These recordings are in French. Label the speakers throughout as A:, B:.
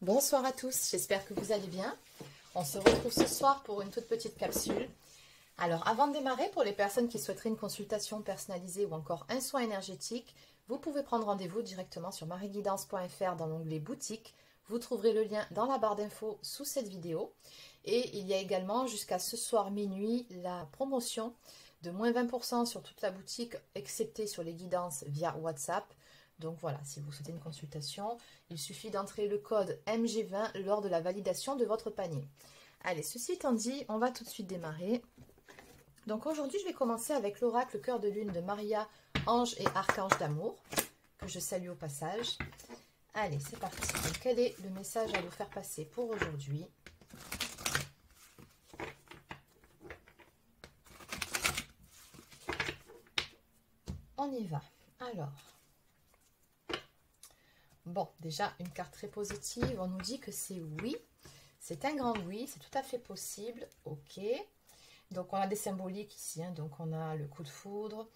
A: Bonsoir à tous, j'espère que vous allez bien. On se retrouve ce soir pour une toute petite capsule. Alors avant de démarrer, pour les personnes qui souhaiteraient une consultation personnalisée ou encore un soin énergétique, vous pouvez prendre rendez-vous directement sur marieguidance.fr dans l'onglet boutique. Vous trouverez le lien dans la barre d'infos sous cette vidéo. Et il y a également jusqu'à ce soir minuit la promotion de moins 20% sur toute la boutique, excepté sur les guidances via WhatsApp. Donc voilà, si vous souhaitez une consultation, il suffit d'entrer le code MG20 lors de la validation de votre panier. Allez, ceci étant dit, on va tout de suite démarrer. Donc aujourd'hui, je vais commencer avec l'oracle cœur de lune de Maria, ange et archange d'amour, que je salue au passage. Allez, c'est parti. Donc, quel est le message à vous faire passer pour aujourd'hui ? On y va. Alors... Bon, déjà, une carte très positive, on nous dit que c'est oui, c'est un grand oui, c'est tout à fait possible, ok. Donc, on a des symboliques ici, hein, donc on a le coup de foudre.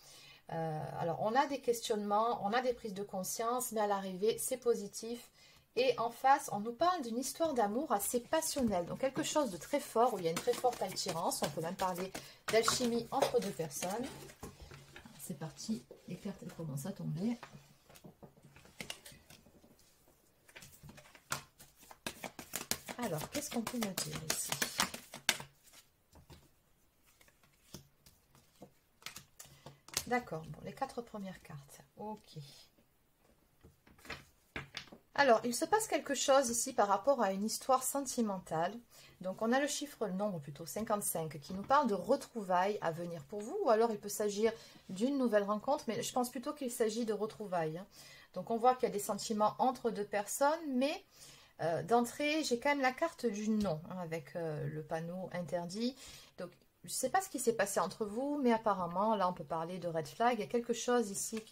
A: Alors, on a des questionnements, on a des prises de conscience, mais à l'arrivée, c'est positif. Et en face, on nous parle d'une histoire d'amour assez passionnelle, donc quelque chose de très fort, où il y a une très forte attirance, on peut même parler d'alchimie entre deux personnes. C'est parti, les cartes elles commencent à tomber. Alors, qu'est-ce qu'on peut me dire ici? D'accord, bon, les 4 premières cartes. Ok. Alors, il se passe quelque chose ici par rapport à une histoire sentimentale. Donc, on a le nombre plutôt, 55, qui nous parle de retrouvailles à venir pour vous. Ou alors, il peut s'agir d'une nouvelle rencontre, mais je pense plutôt qu'il s'agit de retrouvailles. Donc, on voit qu'il y a des sentiments entre deux personnes, mais... d'entrée, j'ai quand même la carte du non, hein, avec le panneau interdit. Donc, je ne sais pas ce qui s'est passé entre vous, mais apparemment, là, on peut parler de red flag. Il y a quelque chose ici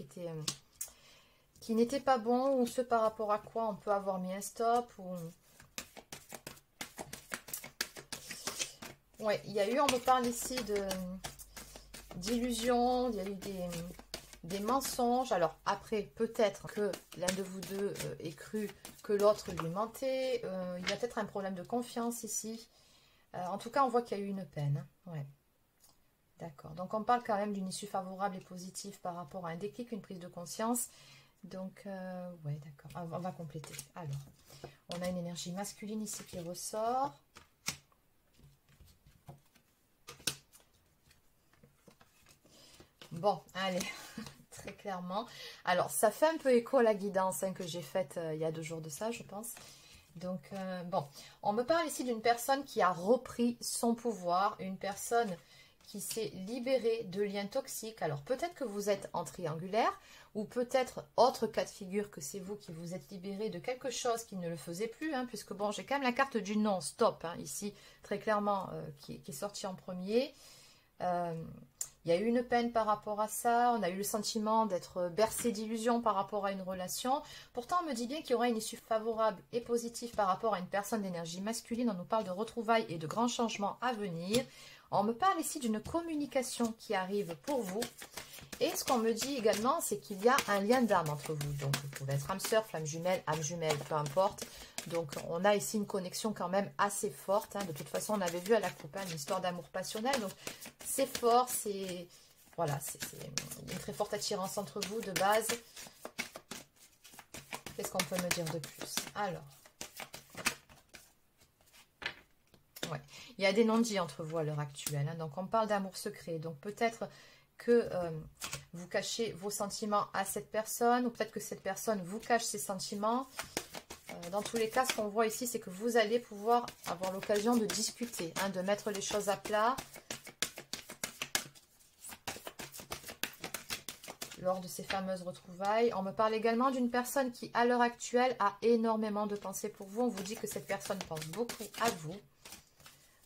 A: qui n'était pas bon, ou ce par rapport à quoi on peut avoir mis un stop. Ou... Ouais, il y a eu, on me parle ici d'illusions, il y a eu des mensonges. Alors après, peut-être que l'un de vous deux ait cru que l'autre lui mentait. Il y a peut-être un problème de confiance ici. En tout cas, on voit qu'il y a eu une peine. Hein. Ouais. D'accord. Donc, on parle quand même d'une issue favorable et positive par rapport à un déclic, une prise de conscience. Donc, ouais, d'accord. On va compléter. Alors, on a une énergie masculine ici qui ressort. Bon, allez. Très clairement. Alors, ça fait un peu écho à la guidance hein, que j'ai faite il y a 2 jours de ça, je pense. Donc, bon, on me parle ici d'une personne qui a repris son pouvoir, une personne qui s'est libérée de liens toxiques. Alors, peut-être que vous êtes en triangulaire, ou peut-être, autre cas de figure, que c'est vous qui vous êtes libéré de quelque chose qui ne le faisait plus, hein, puisque, bon, j'ai quand même la carte du non, stop, hein, ici, très clairement, qui est sortie en premier. Il y a eu une peine par rapport à ça, on a eu le sentiment d'être bercé d'illusions par rapport à une relation. Pourtant, on me dit bien qu'il y aura une issue favorable et positive par rapport à une personne d'énergie masculine. On nous parle de retrouvailles et de grands changements à venir. On me parle ici d'une communication qui arrive pour vous. Et ce qu'on me dit également, c'est qu'il y a un lien d'âme entre vous. Donc, vous pouvez être âme sœur, flamme jumelle, âme jumelle, peu importe. Donc, on a ici une connexion quand même assez forte. Hein. De toute façon, on avait vu à la coupe hein, une histoire d'amour passionnel. Donc, c'est fort, c'est... Voilà, c'est une très forte attirance entre vous de base. Qu'est-ce qu'on peut me dire de plus? Alors... Ouais. Il y a des non-dits entre vous à l'heure actuelle. Hein. Donc, on parle d'amour secret. Donc, peut-être que vous cachez vos sentiments à cette personne ou peut-être que cette personne vous cache ses sentiments. Dans tous les cas, ce qu'on voit ici, c'est que vous allez pouvoir avoir l'occasion de discuter, hein, de mettre les choses à plat lors de ces fameuses retrouvailles. On me parle également d'une personne qui, à l'heure actuelle, a énormément de pensées pour vous. On vous dit que cette personne pense beaucoup à vous.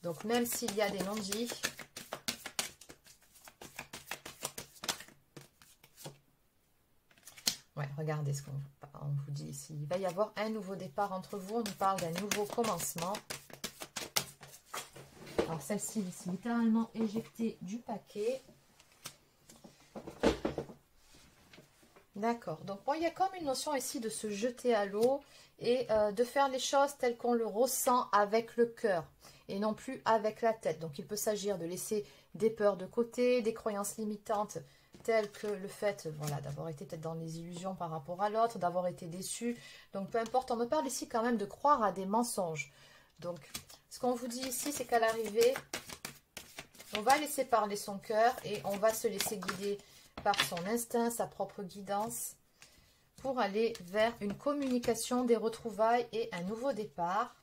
A: Donc, même s'il y a des non-dits, ouais, regardez ce qu'on vous dit ici. Il va y avoir un nouveau départ entre vous. On nous parle d'un nouveau commencement. Alors, celle-ci, c'est littéralement éjectée du paquet. D'accord. Donc, bon, il y a comme une notion ici de se jeter à l'eau et de faire les choses telles qu'on le ressent avec le cœur et non plus avec la tête. Donc, il peut s'agir de laisser des peurs de côté, des croyances limitantes telles que le fait, voilà, d'avoir été peut-être dans les illusions par rapport à l'autre, d'avoir été déçu. Donc, peu importe, on me parle ici quand même de croire à des mensonges. Donc, ce qu'on vous dit ici, c'est qu'à l'arrivée, on va laisser parler son cœur et on va se laisser guider par son instinct, sa propre guidance, pour aller vers une communication, des retrouvailles et un nouveau départ.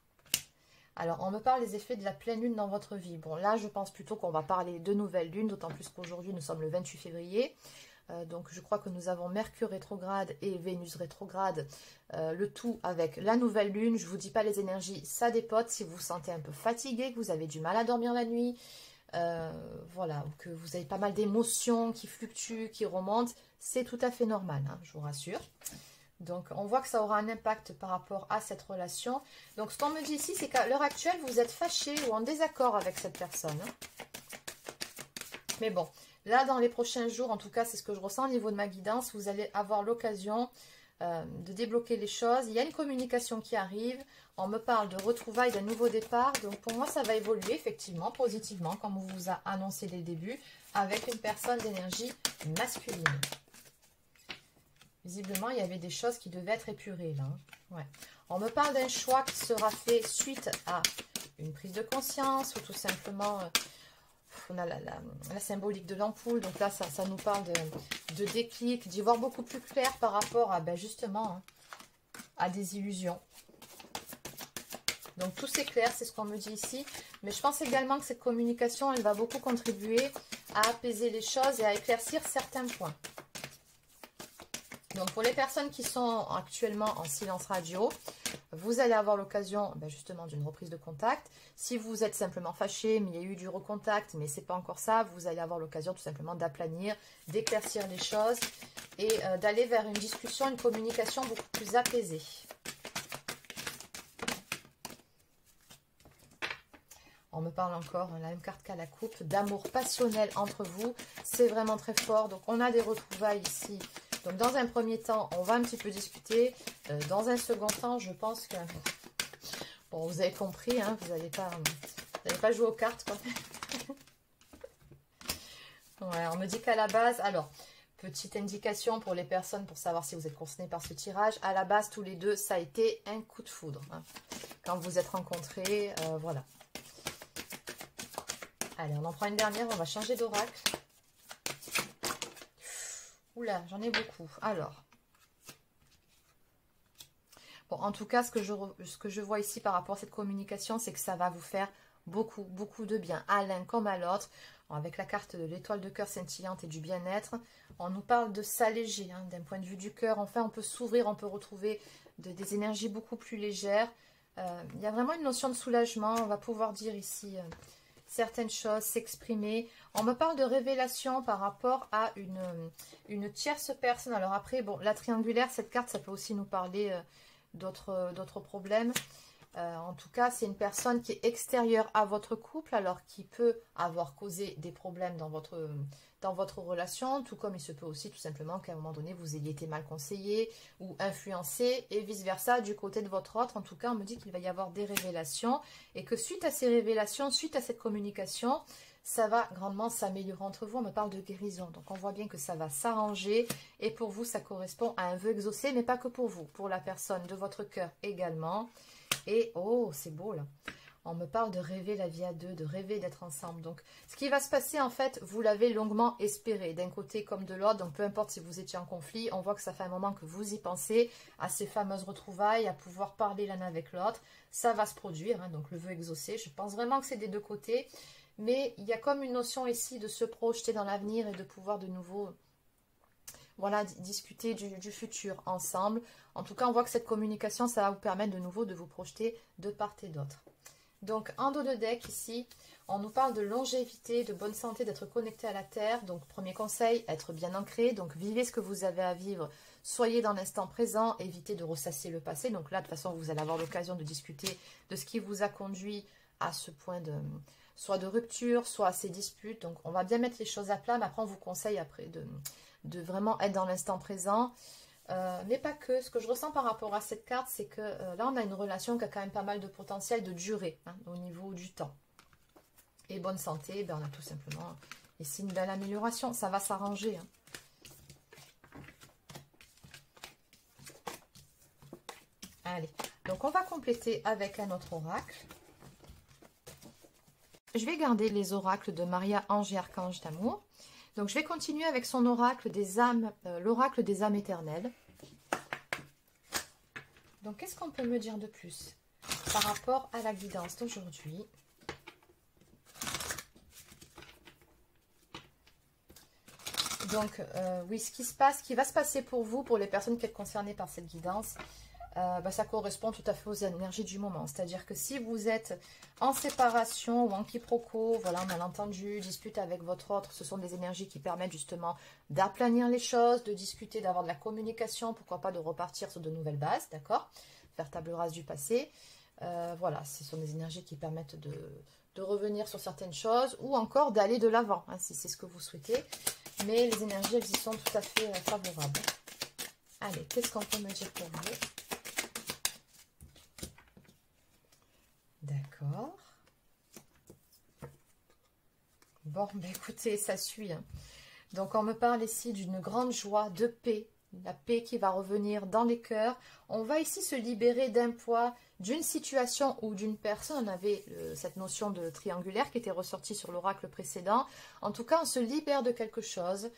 A: Alors, on me parle des effets de la pleine lune dans votre vie. Bon, là, je pense plutôt qu'on va parler de nouvelle lune, d'autant plus qu'aujourd'hui, nous sommes le 28 février. Donc, je crois que nous avons Mercure rétrograde et Vénus rétrograde, le tout avec la nouvelle lune. Je ne vous dis pas les énergies, ça dépote. Si vous vous sentez un peu fatigué, que vous avez du mal à dormir la nuit, voilà, ou que vous avez pas mal d'émotions qui fluctuent, qui remontent, c'est tout à fait normal, hein, je vous rassure. Donc, on voit que ça aura un impact par rapport à cette relation. Donc, ce qu'on me dit ici, c'est qu'à l'heure actuelle, vous êtes fâché ou en désaccord avec cette personne. Hein. Mais bon, là, dans les prochains jours, en tout cas, c'est ce que je ressens au niveau de ma guidance, vous allez avoir l'occasion de débloquer les choses. Il y a une communication qui arrive. On me parle de retrouvailles, d'un nouveau départ. Donc, pour moi, ça va évoluer, effectivement, positivement, comme on vous a annoncé dès le début, avec une personne d'énergie masculine. Visiblement, il y avait des choses qui devaient être épurées, là. Ouais. On me parle d'un choix qui sera fait suite à une prise de conscience ou tout simplement... on a la symbolique de l'ampoule, donc là, ça nous parle de déclic, d'y voir beaucoup plus clair par rapport à, ben justement, hein, à des illusions. Donc, tout c'est clair, c'est ce qu'on me dit ici. Mais je pense également que cette communication, elle va beaucoup contribuer à apaiser les choses et à éclaircir certains points. Donc, pour les personnes qui sont actuellement en silence radio, vous allez avoir l'occasion justement d'une reprise de contact. Si vous êtes simplement fâché, mais il y a eu du recontact, mais ce n'est pas encore ça, vous allez avoir l'occasion tout simplement d'aplanir, d'éclaircir les choses et d'aller vers une discussion, une communication beaucoup plus apaisée. On me parle encore, la même carte qu'à la coupe, d'amour passionnel entre vous. C'est vraiment très fort. Donc, on a des retrouvailles ici. Donc, dans un premier temps, on va un petit peu discuter. Dans un second temps, je pense que... Bon, vous avez compris, hein, vous n'allez pas jouer aux cartes, quoi. Ouais, on me dit qu'à la base... Alors, petite indication pour les personnes, pour savoir si vous êtes concernés par ce tirage. À la base, tous les deux, ça a été un coup de foudre. Hein. Quand vous êtes rencontrés, voilà. Allez, on en prend une dernière, on va changer d'oracle. Oula, j'en ai beaucoup. Alors, bon, en tout cas, ce que je vois ici par rapport à cette communication, c'est que ça va vous faire beaucoup, beaucoup de bien, à l'un comme à l'autre. Avec la carte de l'étoile de cœur scintillante et du bien-être, on nous parle de s'alléger, hein, d'un point de vue du cœur. Enfin, on peut s'ouvrir, on peut retrouver des énergies beaucoup plus légères. Il y a vraiment une notion de soulagement. On va pouvoir dire ici... certaines choses, s'exprimer. On me parle de révélation par rapport à une tierce personne. Alors après, bon, la triangulaire, cette carte, ça peut aussi nous parler d'autres problèmes. En tout cas, c'est une personne qui est extérieure à votre couple, alors qui peut avoir causé des problèmes dans votre relation, tout comme il se peut aussi tout simplement qu'à un moment donné, vous ayez été mal conseillé ou influencé, et vice-versa du côté de votre autre. En tout cas, on me dit qu'il va y avoir des révélations, et que suite à ces révélations, suite à cette communication, ça va grandement s'améliorer entre vous. On me parle de guérison, donc on voit bien que ça va s'arranger, et pour vous, ça correspond à un vœu exaucé, mais pas que pour vous, pour la personne de votre cœur également. Et, oh, c'est beau là. On me parle de rêver la vie à deux, de rêver d'être ensemble. Donc, ce qui va se passer, en fait, vous l'avez longuement espéré, d'un côté comme de l'autre. Donc, peu importe si vous étiez en conflit, on voit que ça fait un moment que vous y pensez à ces fameuses retrouvailles, à pouvoir parler l'un avec l'autre. Ça va se produire, hein, donc le vœu exaucé. Je pense vraiment que c'est des deux côtés. Mais il y a comme une notion ici de se projeter dans l'avenir et de pouvoir de nouveau... Voilà, discuter du futur ensemble. En tout cas, on voit que cette communication, ça va vous permettre de nouveau de vous projeter de part et d'autre. Donc, en dos de deck, ici, on nous parle de longévité, de bonne santé, d'être connecté à la Terre. Donc, premier conseil, être bien ancré. Donc, vivez ce que vous avez à vivre. Soyez dans l'instant présent. Évitez de ressasser le passé. Donc là, de toute façon, vous allez avoir l'occasion de discuter de ce qui vous a conduit à ce point de... soit de rupture, soit à ces disputes. Donc, on va bien mettre les choses à plat. Mais après, on vous conseille après de vraiment être dans l'instant présent. Mais pas que. Ce que je ressens par rapport à cette carte, c'est que là, on a une relation qui a quand même pas mal de potentiel de durée hein, au niveau du temps. Et bonne santé, ben, on a tout simplement ici une belle amélioration. Ça va s'arranger. Hein. Allez, donc on va compléter avec un autre oracle. Je vais garder les oracles de Maria, Ange et Archange d'amour. Donc je vais continuer avec son oracle des âmes, l'oracle des âmes éternelles. Donc qu'est-ce qu'on peut me dire de plus par rapport à la guidance d'aujourd'hui? Donc oui, ce qui va se passer pour vous, pour les personnes qui êtes concernées par cette guidance, ça correspond tout à fait aux énergies du moment. C'est-à-dire que si vous êtes en séparation ou en quiproquo, voilà, malentendu, dispute avec votre autre, ce sont des énergies qui permettent justement d'aplanir les choses, de discuter, d'avoir de la communication, pourquoi pas de repartir sur de nouvelles bases, d'accord? Faire table rase du passé. Voilà, ce sont des énergies qui permettent de revenir sur certaines choses ou encore d'aller de l'avant, hein, si c'est ce que vous souhaitez. Mais les énergies, elles y sont tout à fait favorables. Allez, qu'est-ce qu'on peut me dire pour vous? D'accord. Bon, ben écoutez, ça suit. Hein. Donc, on me parle ici d'une grande joie, de paix. La paix qui va revenir dans les cœurs. On va ici se libérer d'un poids, d'une situation ou d'une personne. On avait cette notion de triangulaire qui était ressortie sur l'oracle précédent. En tout cas, on se libère de quelque chose.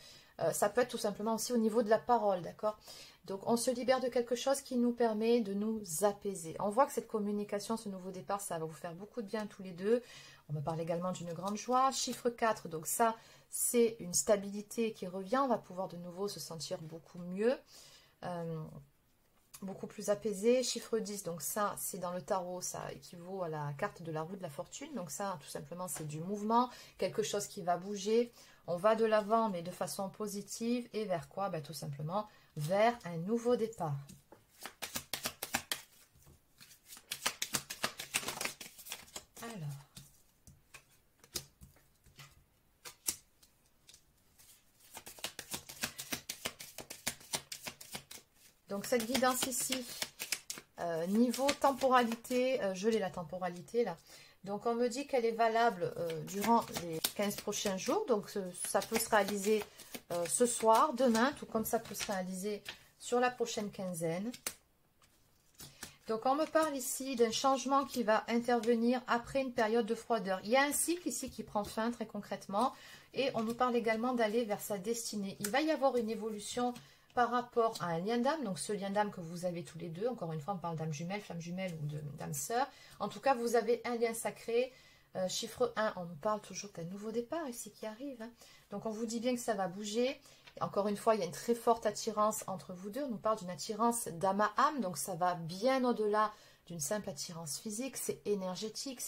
A: Ça peut être tout simplement aussi au niveau de la parole, d'accord? Donc, on se libère de quelque chose qui nous permet de nous apaiser. On voit que cette communication, ce nouveau départ, ça va vous faire beaucoup de bien tous les deux. On me parle également d'une grande joie. Chiffre 4, donc ça, c'est une stabilité qui revient. On va pouvoir de nouveau se sentir beaucoup mieux, beaucoup plus apaisé. Chiffre 10, donc ça, c'est dans le tarot, ça équivaut à la carte de la roue de la fortune. Donc ça, tout simplement, c'est du mouvement, quelque chose qui va bouger. On va de l'avant, mais de façon positive. Et vers quoi? Ben, tout simplement, vers un nouveau départ. Alors. Donc, cette guidance ici, niveau temporalité, je l'ai la temporalité là. Donc, on me dit qu'elle est valable durant les 15 prochains jours. Donc, ça peut se réaliser ce soir, demain, tout comme ça peut se réaliser sur la prochaine quinzaine. Donc, on me parle ici d'un changement qui va intervenir après une période de froideur. Il y a un cycle ici qui prend fin très concrètement. Et on nous parle également d'aller vers sa destinée. Il va y avoir une évolution par rapport à un lien d'âme, donc ce lien d'âme que vous avez tous les deux, encore une fois on parle d'âme jumelle, flamme jumelle ou d'âme sœur, en tout cas vous avez un lien sacré, chiffre 1, on nous parle toujours d'un nouveau départ ici qui arrive, hein. Donc on vous dit bien que ça va bouger, encore une fois il y a une très forte attirance entre vous deux, on nous parle d'une attirance d'âme à âme, donc ça va bien au-delà d'une simple attirance physique, c'est énergétique,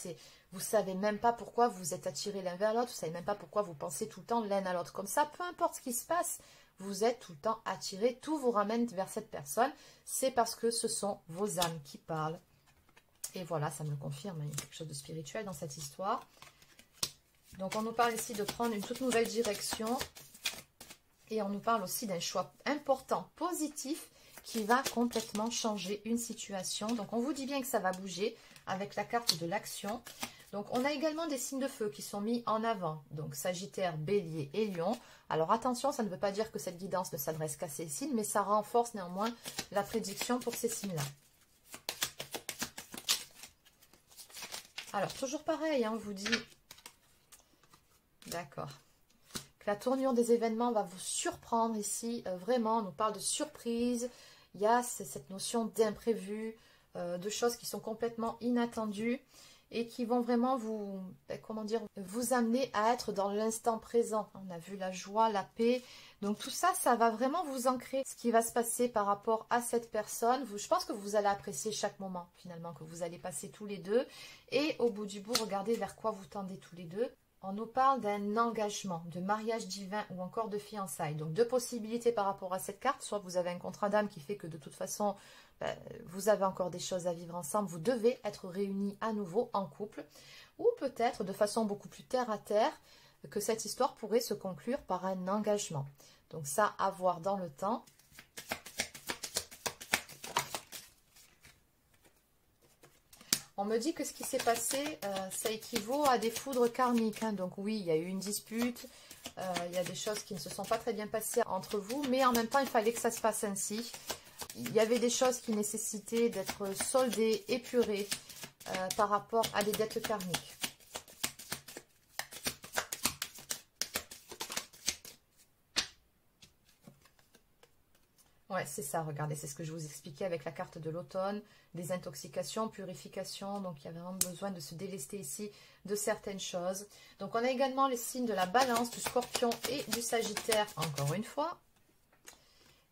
A: vous ne savez même pas pourquoi vous êtes attirés l'un vers l'autre, vous ne savez même pas pourquoi vous pensez tout le temps l'un à l'autre comme ça, peu importe ce qui se passe, vous êtes tout le temps attirés, tout vous ramène vers cette personne, c'est parce que ce sont vos âmes qui parlent. Et voilà, ça me le confirme, il y a quelque chose de spirituel dans cette histoire. Donc on nous parle ici de prendre une toute nouvelle direction, et on nous parle aussi d'un choix important, positif, qui va complètement changer une situation. Donc on vous dit bien que ça va bouger avec la carte de l'action. Donc, on a également des signes de feu qui sont mis en avant. Donc, Sagittaire, Bélier et Lion. Alors, attention, ça ne veut pas dire que cette guidance ne s'adresse qu'à ces signes, mais ça renforce néanmoins la prédiction pour ces signes-là. Alors, toujours pareil, hein, on vous dit... D'accord. Que la tournure des événements va vous surprendre ici. Vraiment, on nous parle de surprise. Il y a cette notion d'imprévu, de choses qui sont complètement inattendues. Et qui vont vraiment vous, comment dire, vous amener à être dans l'instant présent. On a vu la joie, la paix. Donc tout ça, ça va vraiment vous ancrer ce qui va se passer par rapport à cette personne. Je pense que vous allez apprécier chaque moment, finalement, que vous allez passer tous les deux. Et au bout du bout, regardez vers quoi vous tendez tous les deux. On nous parle d'un engagement, de mariage divin ou encore de fiançailles. Donc deux possibilités par rapport à cette carte. Soit vous avez un contrat d'âme qui fait que de toute façon... vous avez encore des choses à vivre ensemble, vous devez être réunis à nouveau en couple, ou peut-être de façon beaucoup plus terre à terre, que cette histoire pourrait se conclure par un engagement. Donc ça, à voir dans le temps. On me dit que ce qui s'est passé, ça équivaut à des foudres karmiques. Hein. Donc oui, il y a eu une dispute, il y a des choses qui ne se sont pas très bien passées entre vous, mais en même temps, il fallait que ça se passe ainsi. Il y avait des choses qui nécessitaient d'être soldées, épurées par rapport à des dettes karmiques. Ouais, c'est ça, regardez, c'est ce que je vous expliquais avec la carte de l'automne, des intoxications, purification, donc il y a vraiment besoin de se délester ici de certaines choses. Donc on a également les signes de la balance, du scorpion et du sagittaire, encore une fois.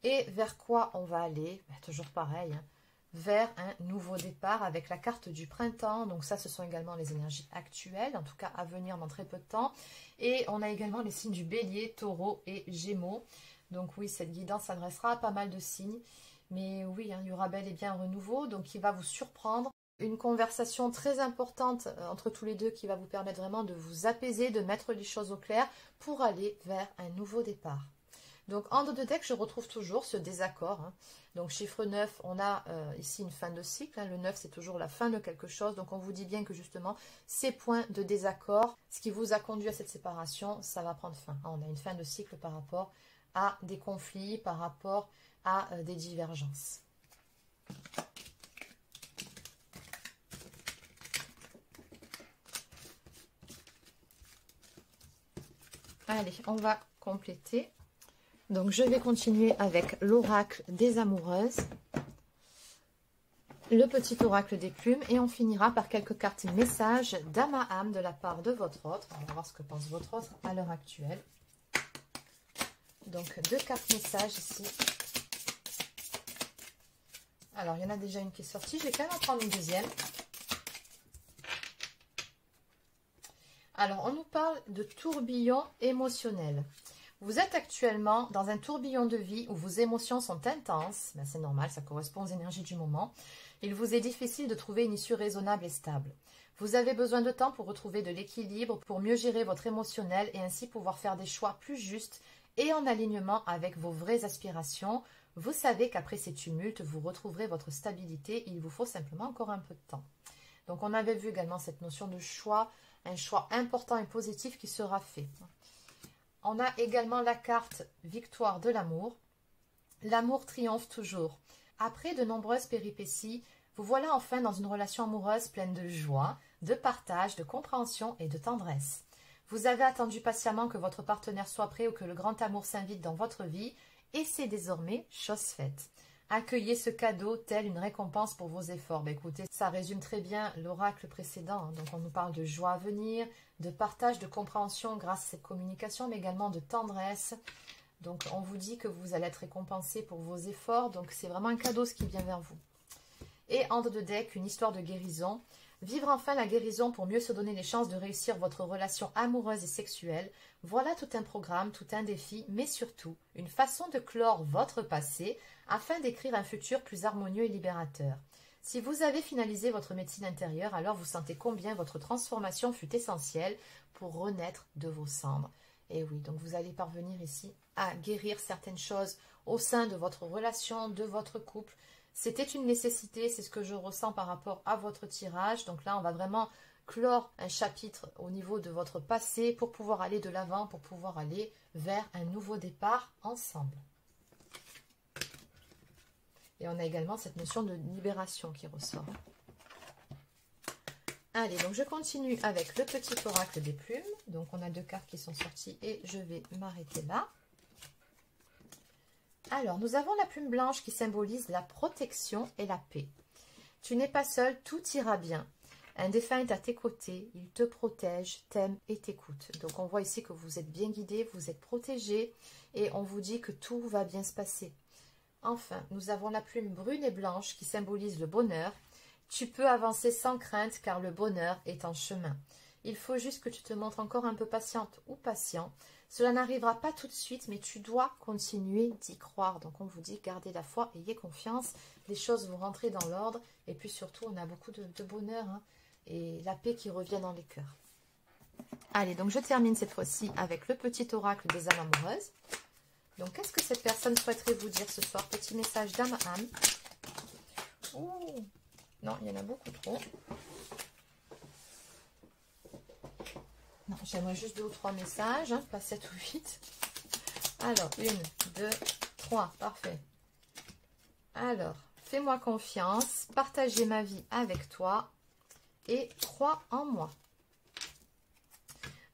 A: Et vers quoi on va aller? Ben, toujours pareil, hein, vers un nouveau départ avec la carte du printemps. Donc ça, ce sont également les énergies actuelles, en tout cas à venir dans très peu de temps. Et on a également les signes du bélier, taureau et gémeaux. Donc oui, cette guidance s'adressera à pas mal de signes. Mais oui, hein, il y aura bel et bien un renouveau, donc il va vous surprendre. Une conversation très importante entre tous les deux qui va vous permettre vraiment de vous apaiser, de mettre les choses au clair pour aller vers un nouveau départ. Donc en dos de deck, je retrouve toujours ce désaccord. Hein. Donc chiffre 9, on a ici une fin de cycle. Hein. Le 9, c'est toujours la fin de quelque chose. Donc on vous dit bien que justement, ces points de désaccord, ce qui vous a conduit à cette séparation, ça va prendre fin. Hein. On a une fin de cycle par rapport à des conflits, par rapport à des divergences. Allez, on va compléter. Donc, je vais continuer avec l'oracle des amoureuses, le petit oracle des plumes, et on finira par quelques cartes messages d'âme à âme de la part de votre autre. On va voir ce que pense votre autre à l'heure actuelle. Donc, 2 cartes messages ici. Alors, il y en a déjà une qui est sortie. Je vais quand même en prendre une deuxième. Alors, on nous parle de tourbillon émotionnel. Vous êtes actuellement dans un tourbillon de vie où vos émotions sont intenses. Ben, c'est normal, ça correspond aux énergies du moment. Il vous est difficile de trouver une issue raisonnable et stable. Vous avez besoin de temps pour retrouver de l'équilibre, pour mieux gérer votre émotionnel et ainsi pouvoir faire des choix plus justes et en alignement avec vos vraies aspirations. Vous savez qu'après ces tumultes, vous retrouverez votre stabilité. Il vous faut simplement encore un peu de temps. Donc, on avait vu également cette notion de choix, un choix important et positif qui sera fait. On a également la carte victoire de l'amour. L'amour triomphe toujours. Après de nombreuses péripéties, vous voilà enfin dans une relation amoureuse pleine de joie, de partage, de compréhension et de tendresse. Vous avez attendu patiemment que votre partenaire soit prêt ou que le grand amour s'invite dans votre vie et c'est désormais chose faite. Accueillez ce cadeau tel une récompense pour vos efforts. Ben écoutez, ça résume très bien l'oracle précédent. Hein. Donc on nous parle de joie à venir, de partage, de compréhension grâce à cette communication, mais également de tendresse. Donc on vous dit que vous allez être récompensé pour vos efforts. Donc c'est vraiment un cadeau ce qui vient vers vous. Et en dos de deck, une histoire de guérison. Vivre enfin la guérison pour mieux se donner les chances de réussir votre relation amoureuse et sexuelle. Voilà tout un programme, tout un défi, mais surtout une façon de clore votre passé afin d'écrire un futur plus harmonieux et libérateur. Si vous avez finalisé votre médecine intérieure, alors vous sentez combien votre transformation fut essentielle pour renaître de vos cendres. Et oui, donc vous allez parvenir ici à guérir certaines choses au sein de votre relation, de votre couple. C'était une nécessité, c'est ce que je ressens par rapport à votre tirage. Donc là, on va vraiment clore un chapitre au niveau de votre passé pour pouvoir aller de l'avant, pour pouvoir aller vers un nouveau départ ensemble. Et on a également cette notion de libération qui ressort. Allez, donc je continue avec le petit oracle des plumes. Donc on a 2 cartes qui sont sorties et je vais m'arrêter là. Alors, nous avons la plume blanche qui symbolise la protection et la paix. Tu n'es pas seul, tout ira bien. Un défunt est à tes côtés, il te protège, t'aime et t'écoute. Donc, on voit ici que vous êtes bien guidé, vous êtes protégé et on vous dit que tout va bien se passer. Enfin, nous avons la plume brune et blanche qui symbolise le bonheur. Tu peux avancer sans crainte car le bonheur est en chemin. Il faut juste que tu te montres encore un peu patiente ou patient. Cela n'arrivera pas tout de suite, mais tu dois continuer d'y croire. Donc, on vous dit, gardez la foi, ayez confiance. Les choses vont rentrer dans l'ordre. Et puis, surtout, on a beaucoup de bonheur hein, et la paix qui revient dans les cœurs. Allez, donc je termine cette fois-ci avec le petit oracle des âmes amoureuses. Donc, qu'est-ce que cette personne souhaiterait vous dire ce soir? Petit message d'âme à âme. Oh, non, il y en a beaucoup trop. Non, j'aimerais juste 2 ou 3 messages, hein, pas 7 ou 8. Alors, 1, 2, 3, parfait. Alors, fais-moi confiance, partager ma vie avec toi et crois en moi.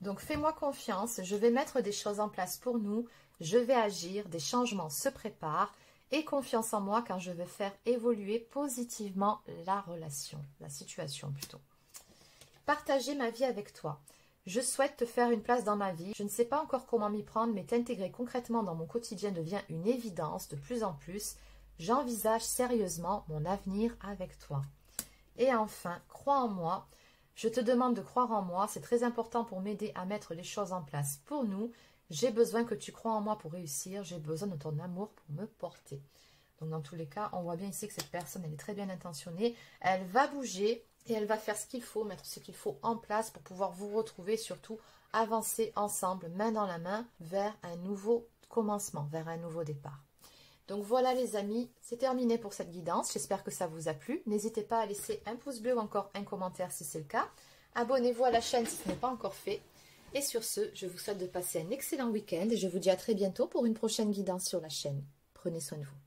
A: Donc, fais-moi confiance, je vais mettre des choses en place pour nous, je vais agir, des changements se préparent et confiance en moi car je veux faire évoluer positivement la relation, la situation plutôt. Partager ma vie avec toi. Je souhaite te faire une place dans ma vie. Je ne sais pas encore comment m'y prendre, mais t'intégrer concrètement dans mon quotidien devient une évidence de plus en plus. J'envisage sérieusement mon avenir avec toi. Et enfin, crois en moi. Je te demande de croire en moi. C'est très important pour m'aider à mettre les choses en place pour nous. J'ai besoin que tu crois en moi pour réussir. J'ai besoin de ton amour pour me porter. Donc, dans tous les cas, on voit bien ici que cette personne, elle est très bien intentionnée. Elle va bouger. Et elle va faire ce qu'il faut, mettre ce qu'il faut en place pour pouvoir vous retrouver, surtout avancer ensemble, main dans la main, vers un nouveau commencement, vers un nouveau départ. Donc voilà les amis, c'est terminé pour cette guidance. J'espère que ça vous a plu. N'hésitez pas à laisser un pouce bleu ou encore un commentaire si c'est le cas. Abonnez-vous à la chaîne si ce n'est pas encore fait. Et sur ce, je vous souhaite de passer un excellent week-end et je vous dis à très bientôt pour une prochaine guidance sur la chaîne. Prenez soin de vous.